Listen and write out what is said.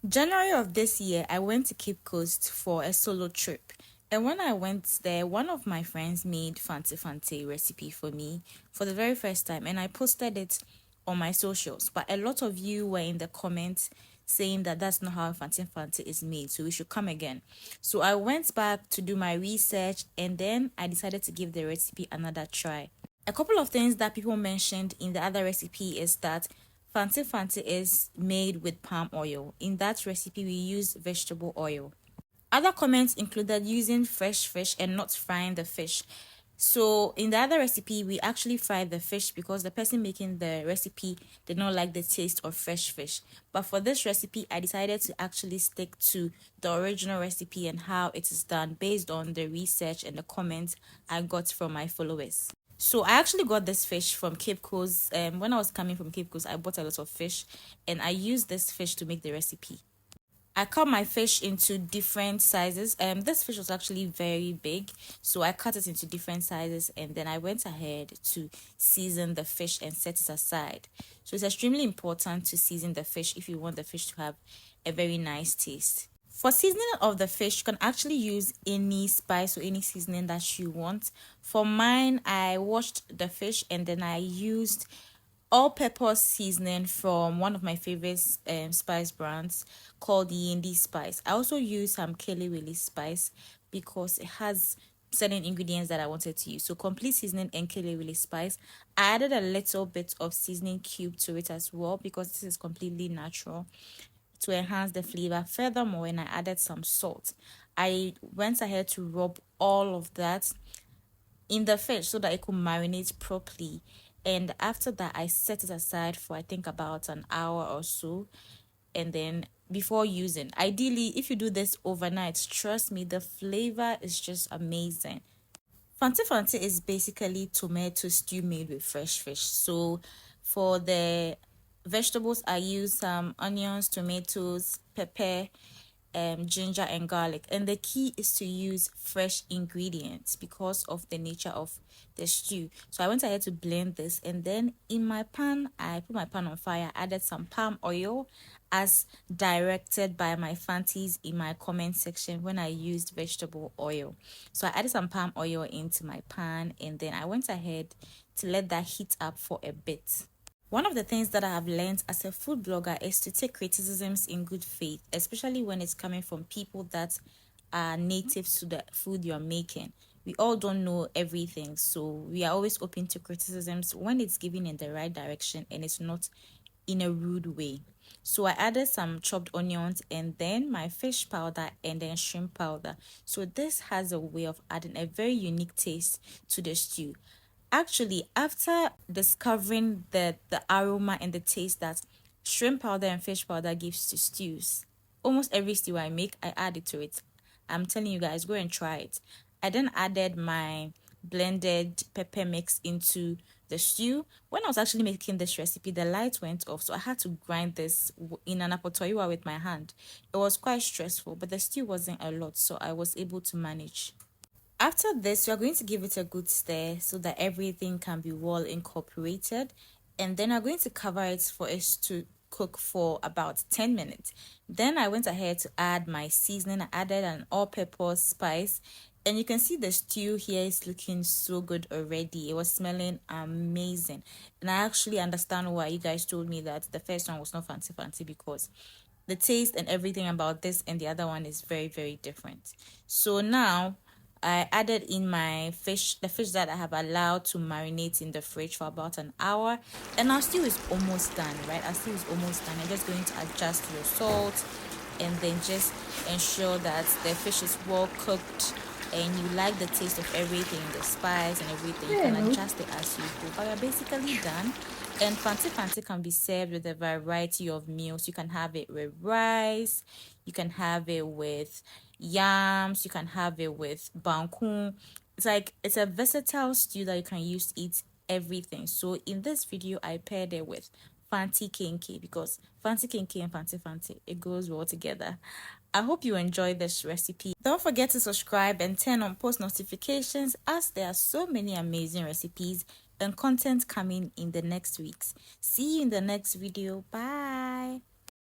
January of this year, I went to Cape Coast for a solo trip. And when I went there, one of my friends made Fante Fante recipe for me for the very first time, and I posted it on my socials. But a lot of you were in the comments saying that that's not how Fante Fante is made, so we should come again. So I went back to do my research, and then I decided to give the recipe another try. A couple of things that people mentioned in the other recipe is that Fante Fante is made with palm oil. In that recipe, we use vegetable oil. Other comments included using fresh fish and not frying the fish. So in the other recipe, we actually fried the fish because the person making the recipe did not like the taste of fresh fish. But for this recipe, I decided to actually stick to the original recipe and how it is done based on the research and the comments I got from my followers. So I actually got this fish from Cape Coast. When I was coming from Cape Coast, I bought a lot of fish and I used this fish to make the recipe. I cut my fish into different sizes. This fish was actually very big, so I cut it into different sizes and then I went ahead to season the fish and set it aside. So it's extremely important to season the fish if you want the fish to have a very nice taste. For seasoning of the fish, you can actually use any spice or any seasoning that you want. For mine, I washed the fish and then I used all-purpose seasoning from one of my favorite spice brands called Yindi Spice. I also use some Kelly Willy spice because it has certain ingredients that I wanted to use. So complete seasoning and Kelly Willy spice. I added a little bit of seasoning cube to it as well because this is completely natural to enhance the flavor. Furthermore, when I added some salt, I went ahead to rub all of that in the fish so that it could marinate properly. And after that, I set it aside for I think about an hour or so. And then before using, ideally, if you do this overnight, trust me, the flavor is just amazing. Fante Fante is basically tomato stew made with fresh fish. So for the vegetables, I use some onions, tomatoes, pepper, ginger and garlic. And the key is to use fresh ingredients because of the nature of the stew. So I went ahead to blend this, and then in my pan, I put my pan on fire, added some palm oil as directed by my fancies in my comment section when I used vegetable oil. So I added some palm oil into my pan, and then I went ahead to let that heat up for a bit. One of the things that I have learned as a food blogger is to take criticisms in good faith, especially when it's coming from people that are native to the food you're making. We all don't know everything, so we are always open to criticisms when it's given in the right direction and it's not in a rude way. So I added some chopped onions and then my fish powder and then shrimp powder. So this has a way of adding a very unique taste to the stew. Actually, after discovering the aroma and the taste that shrimp powder and fish powder gives to stews, almost every stew I make, I add it to it. I'm telling you guys, go and try it. I then added my blended pepper mix into the stew. When I was actually making this recipe, the light went off, so I had to grind this in an apotoiwa with my hand. It was quite stressful, but the stew wasn't a lot, so I was able to manage. After this, we are going to give it a good stir so that everything can be well incorporated. And then we're going to cover it for us to cook for about 10 minutes. Then I went ahead to add my seasoning. I added an all-purpose spice. And you can see the stew here is looking so good already. It was smelling amazing. And I actually understand why you guys told me that the first one was not fancy because the taste and everything about this and the other one is very, very different. So now I added in my fish, the fish that I have allowed to marinate in the fridge for about an hour. And our stew is almost done, right? Our stew is almost done. I'm just going to adjust your salt and then just ensure that the fish is well cooked and you like the taste of everything, the spice and everything. You can adjust it as you go. But we're basically done. And Fante Fante can be served with a variety of meals. You can have it with rice, you can have it with yams, you can have it with bangkun. It's a versatile stew that you can use to eat everything. So in this video, I paired it with Fante Kenke because Fante Kenke and Fante Fante, it goes well together. I hope you enjoyed this recipe. Don't forget to subscribe and turn on post notifications as there are so many amazing recipes and content coming in the next weeks. See you in the next video. Bye.